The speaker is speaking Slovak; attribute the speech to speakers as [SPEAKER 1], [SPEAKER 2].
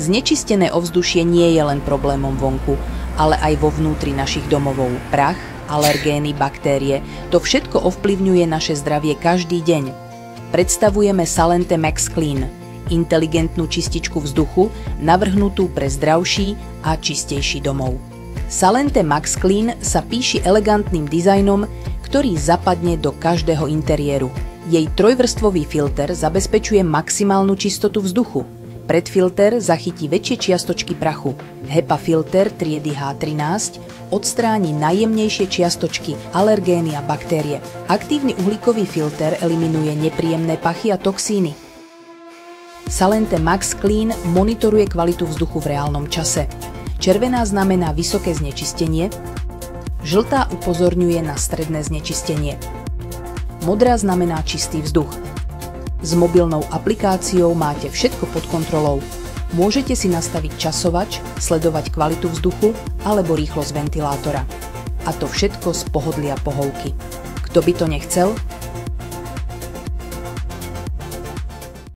[SPEAKER 1] Znečistené ovzdušie nie je len problémom vonku, ale aj vo vnútri našich domovov. Prach, alergény, baktérie, to všetko ovplyvňuje naše zdravie každý deň. Predstavujeme Salente Max Clean, inteligentnú čističku vzduchu, navrhnutú pre zdravší a čistejší domov. Salente Max Clean sa píši elegantným dizajnom, ktorý zapadne do každého interiéru. Jej trojvrstvový filter zabezpečuje maximálnu čistotu vzduchu. Predfilter zachytí väčšie čiastočky prachu. HEPA filter triedy H13 odstráni najjemnejšie čiastočky, alergény a baktérie. Aktívny uhlíkový filter eliminuje nepríjemné pachy a toxíny. Salente Max Clean monitoruje kvalitu vzduchu v reálnom čase. Červená znamená vysoké znečistenie, žltá upozorňuje na stredné znečistenie. Modrá znamená čistý vzduch. S mobilnou aplikáciou máte všetko pod kontrolou. Môžete si nastaviť časovač, sledovať kvalitu vzduchu alebo rýchlosť ventilátora. A to všetko z pohodlia pohovky. Kto by to nechcel?